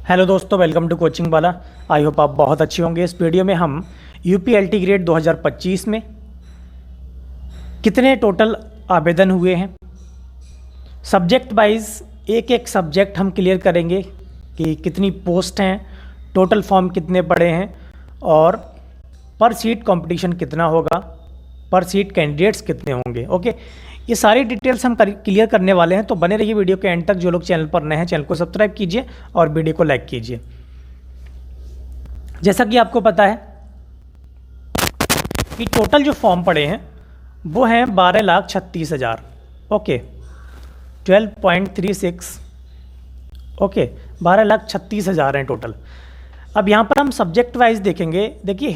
Hello दोस्तों, welcome to coaching वाला। I hope आप बहुत अच्छे होंगे। इस वीडियो में हम यूपीएलटी ग्रेड 2025 में कितने टोटल आवेदन हुए हैं, सब्जेक्ट वाइज एक एक सब्जेक्ट हम क्लियर करेंगे कि कितनी पोस्ट हैं, टोटल फॉर्म कितने पड़े हैं और पर सीट कंपटीशन कितना होगा, पर सीट कैंडिडेट्स कितने होंगे। ओके, ये सारी डिटेल्स हम क्लियर करने वाले हैं, तो बने रहिए वीडियो के एंड तक। जो लोग चैनल पर नए हैं चैनल को सब्सक्राइब कीजिए और वीडियो को लाइक कीजिए। जैसा कि आपको पता है कि टोटल जो फॉर्म पड़े हैं वो हैं 12,36,000। ओके, 12.36। ओके, 12,36,000 हैं टोटल। अब यहाँ पर हम सब्जेक्ट वाइज देखेंगे। देखिए,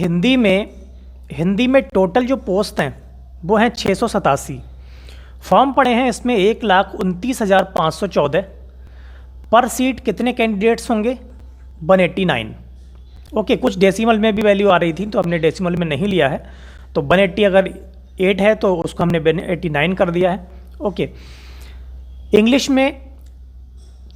हिंदी में टोटल जो पोस्ट हैं वो हैं 687। फॉर्म पड़े हैं इसमें 1,29,514। पर सीट कितने कैंडिडेट्स होंगे? 189। ओके, कुछ डेसिमल में भी वैल्यू आ रही थी तो हमने डेसिमल में नहीं लिया है, तो 180 अगर 8 है तो उसको हमने 189 कर दिया है। ओके, इंग्लिश में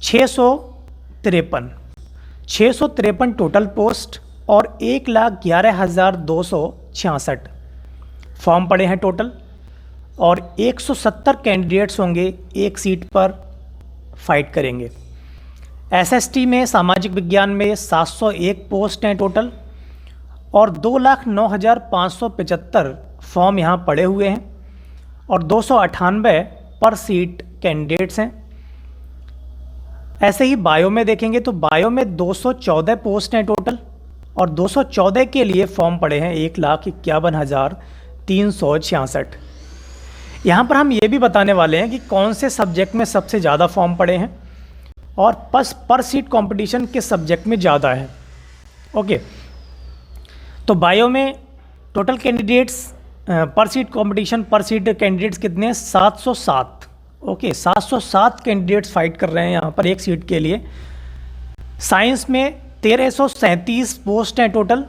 653 टोटल पोस्ट और 1,11,266 फॉर्म पड़े हैं टोटल, और 170 कैंडिडेट्स होंगे, एक सीट पर फाइट करेंगे। एसएसटी में सामाजिक विज्ञान में 701 पोस्ट हैं टोटल और 2,09,575 फॉर्म यहाँ पड़े हुए हैं और 298 पर सीट कैंडिडेट्स हैं। ऐसे ही बायो में देखेंगे तो बायो में 214 पोस्ट हैं टोटल और 214 के लिए फॉर्म पड़े हैं 1,51,366। यहाँ पर हम ये भी बताने वाले हैं कि कौन से सब्जेक्ट में सबसे ज़्यादा फॉर्म पड़े हैं और पर सीट कंपटीशन किस सब्जेक्ट में ज़्यादा है। ओके, तो बायो में टोटल कैंडिडेट्स पर सीट कंपटीशन, पर सीट कैंडिडेट्स कितने हैं? 707। ओके, 707 कैंडिडेट्स फाइट कर रहे हैं यहाँ पर एक सीट के लिए। साइंस में 1,337 पोस्ट हैं टोटल,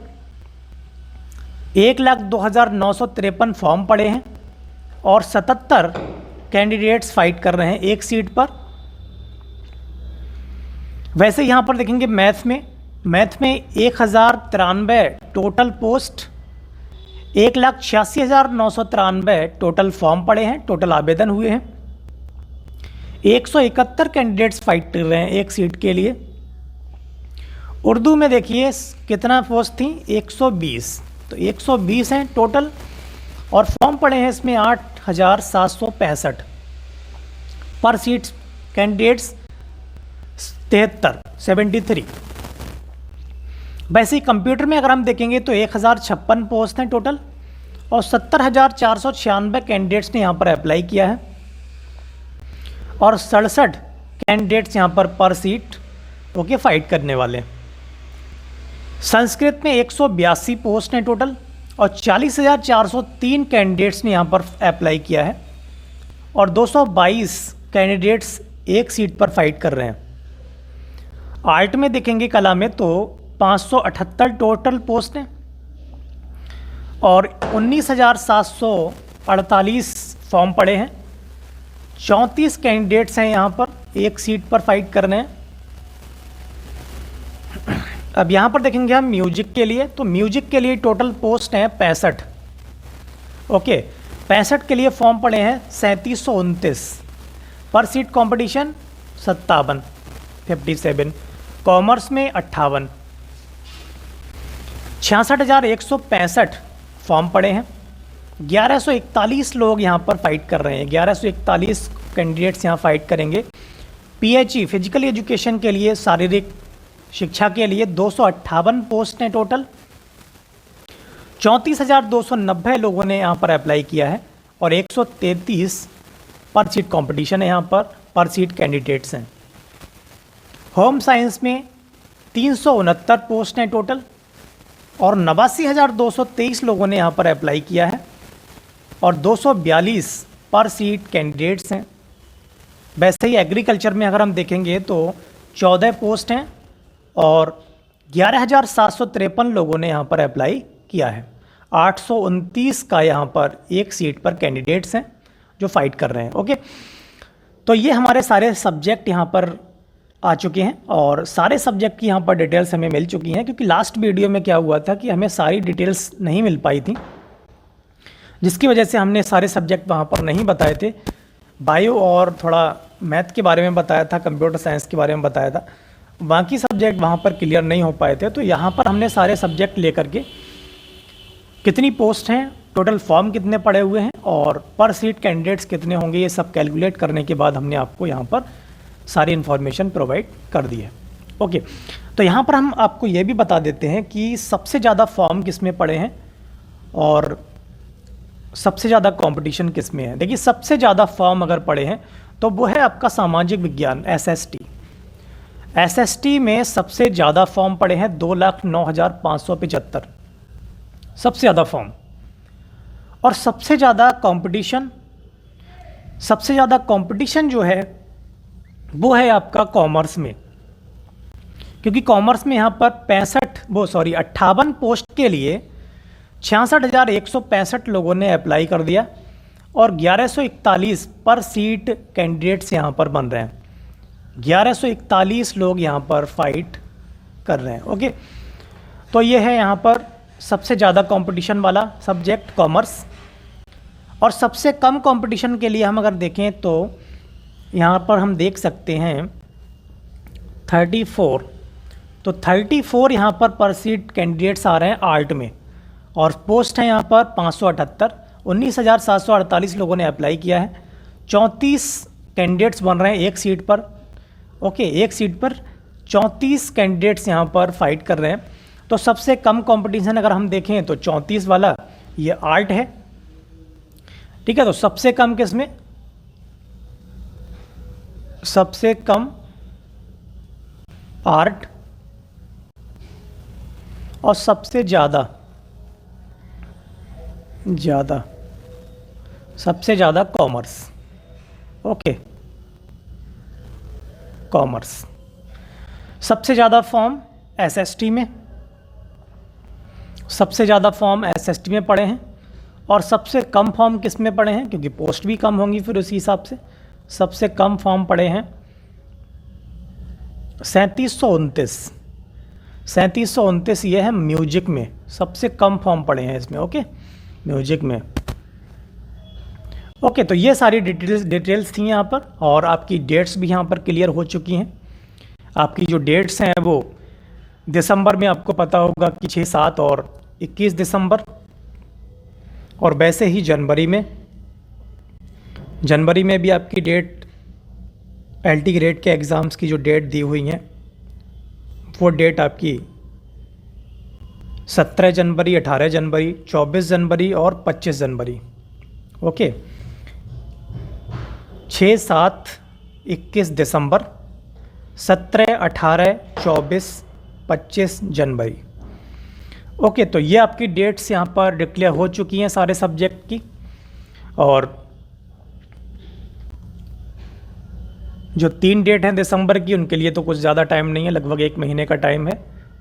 1,02,953 फॉर्म पड़े हैं और 77 कैंडिडेट्स फाइट कर रहे हैं एक सीट पर। वैसे यहाँ पर देखेंगे मैथ में 1,093 टोटल पोस्ट, 1,86,993 टोटल फॉर्म पड़े हैं, टोटल आवेदन हुए हैं। 171 कैंडिडेट्स फाइट कर रहे हैं एक सीट के लिए। उर्दू में देखिए कितना पोस्ट थी? 120, तो 120 हैं टोटल और फॉर्म पड़े हैं इसमें 8,765। पर सीट कैंडिडेट्स 73। वैसे ही कंप्यूटर में अगर हम देखेंगे तो 1,056 पोस्ट हैं टोटल और 70,496 कैंडिडेट्स ने यहाँ पर अप्लाई किया है और 67 कैंडिडेट्स यहाँ पर सीट ओके फाइट करने वाले हैं। संस्कृत में 182 पोस्ट हैं टोटल और 40,403 कैंडिडेट्स ने यहाँ पर अप्लाई किया है और 222 कैंडिडेट्स एक सीट पर फाइट कर रहे हैं। आर्ट में देखेंगे कला में तो 578 टोटल पोस्ट हैं और 19,748 फॉर्म पड़े हैं। 34 कैंडिडेट्स हैं यहाँ पर एक सीट पर फाइट कर रहे हैं। अब यहाँ पर देखेंगे हम म्यूजिक के लिए, तो म्यूजिक के लिए टोटल पोस्ट हैं 65। ओके, 65 के लिए फॉर्म पड़े हैं 3,729। पर सीट कंपटीशन 57। कॉमर्स में 58। 66,165 फॉर्म पड़े हैं। 1,141 लोग यहाँ पर फाइट कर रहे हैं, 1,141 कैंडिडेट्स यहाँ फाइट करेंगे। पीएचई फिजिकल एजुकेशन के लिए, शारीरिक शिक्षा के लिए 258 पोस्ट हैं टोटल। 34,290 लोगों ने यहाँ पर अप्लाई किया है और 133 पर सीट कंपटीशन है, यहाँ पर सीट कैंडिडेट्स हैं। होम साइंस में 369 पोस्ट हैं टोटल और 89,223 लोगों ने यहाँ पर अप्लाई किया है और 242 पर सीट कैंडिडेट्स हैं। वैसे ही एग्रीकल्चर में अगर हम देखेंगे तो 14 पोस्ट हैं और 11,753 लोगों ने यहाँ पर अप्लाई किया है। 829 का यहाँ पर एक सीट पर कैंडिडेट्स हैं जो फाइट कर रहे हैं। ओके, तो ये हमारे सारे सब्जेक्ट यहाँ पर आ चुके हैं और सारे सब्जेक्ट की यहाँ पर डिटेल्स हमें मिल चुकी हैं, क्योंकि लास्ट वीडियो में क्या हुआ था कि हमें सारी डिटेल्स नहीं मिल पाई थी, जिसकी वजह से हमने सारे सब्जेक्ट वहाँ पर नहीं बताए थे। बायो और थोड़ा मैथ के बारे में बताया था, कंप्यूटर साइंस के बारे में बताया था, बाकी सब्जेक्ट वहाँ पर क्लियर नहीं हो पाए थे। तो यहाँ पर हमने सारे सब्जेक्ट लेकर के कितनी पोस्ट हैं, टोटल फॉर्म कितने पड़े हुए हैं और पर सीट कैंडिडेट्स कितने होंगे, ये सब कैलकुलेट करने के बाद हमने आपको यहाँ पर सारी इन्फॉर्मेशन प्रोवाइड कर दी है। ओके, तो यहाँ पर हम आपको ये भी बता देते हैं कि सबसे ज़्यादा फॉर्म किस में पड़े हैं और सबसे ज़्यादा कंपटीशन किस में है। देखिए, सबसे ज़्यादा फॉर्म अगर पड़े हैं तो वो है आपका सामाजिक विज्ञान एसएसटी। एसएसटी में सबसे ज़्यादा फॉर्म पड़े हैं 2,09,575, सबसे ज़्यादा फॉर्म। और सबसे ज़्यादा कंपटीशन जो है वो है आपका कॉमर्स में, क्योंकि कॉमर्स में यहाँ पर 58 पोस्ट के लिए 66,165 लोगों ने अप्लाई कर दिया और 1141 पर सीट कैंडिडेट्स यहाँ पर बन रहे हैं। 1141 लोग यहाँ पर फाइट कर रहे हैं। ओके, तो ये है यहाँ पर सबसे ज़्यादा कंपटीशन वाला सब्जेक्ट कॉमर्स। और सबसे कम कंपटीशन के लिए हम अगर देखें तो यहाँ पर हम देख सकते हैं 34, तो 34 यहाँ पर सीट कैंडिडेट्स आ रहे हैं आर्ट में और पोस्ट है यहाँ पर 578। 19,748 लोगों ने अप्लाई किया है। 34 कैंडिडेट्स बन रहे हैं एक सीट पर। ओके, एक सीट पर 34 कैंडिडेट्स यहाँ पर फाइट कर रहे हैं। तो सबसे कम कंपटीशन अगर हम देखें तो 34 वाला ये आर्ट है। ठीक है, तो सबसे कम किसमें, सबसे कम आर्ट और सबसे सबसे ज़्यादा कॉमर्स। Okay, commerce. सबसे ज़्यादा फॉर्म एसएसटी में, सबसे ज़्यादा फॉर्म एसएसटी में पड़े हैं और सबसे कम फॉर्म किस में पड़े हैं, क्योंकि पोस्ट भी कम होंगी फिर उसी हिसाब से। सबसे कम फॉर्म पड़े हैं 3729 ये है म्यूजिक में, सबसे कम फॉर्म पड़े हैं इसमें। ओके, म्यूजिक में। ओके, तो ये सारी डिटेल्स थी यहाँ पर और आपकी डेट्स भी यहाँ पर क्लियर हो चुकी हैं। आपकी जो डेट्स हैं वो दिसंबर में आपको पता होगा कि 6, 7 और 21 दिसंबर, और वैसे ही जनवरी में भी आपकी डेट एलटी ग्रेड के एग्ज़ाम्स की जो डेट दी हुई हैं वो डेट आपकी 17 जनवरी, 18 जनवरी, 24 जनवरी और 25 जनवरी। ओके, 6, 7, 21 दिसंबर, 17, 18, 24, 25 जनवरी। ओके, तो ये आपकी डेट्स यहाँ पर डिक्लेयर हो चुकी हैं सारे सब्जेक्ट की। और जो 3 डेट हैं दिसंबर की, उनके लिए तो कुछ ज़्यादा टाइम नहीं है, लगभग 1 महीने का टाइम है,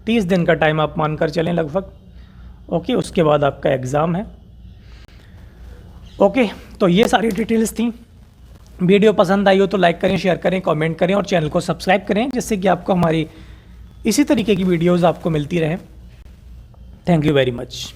30 दिन का टाइम आप मानकर चलें लगभग। ओके, उसके बाद आपका एग्ज़ाम है। ओके, तो ये सारी डिटेल्स थी। वीडियो पसंद आई हो तो लाइक करें, शेयर करें, कमेंट करें और चैनल को सब्सक्राइब करें, जिससे कि आपको हमारी इसी तरीके की वीडियोज़ आपको मिलती रहें। Thank you very much.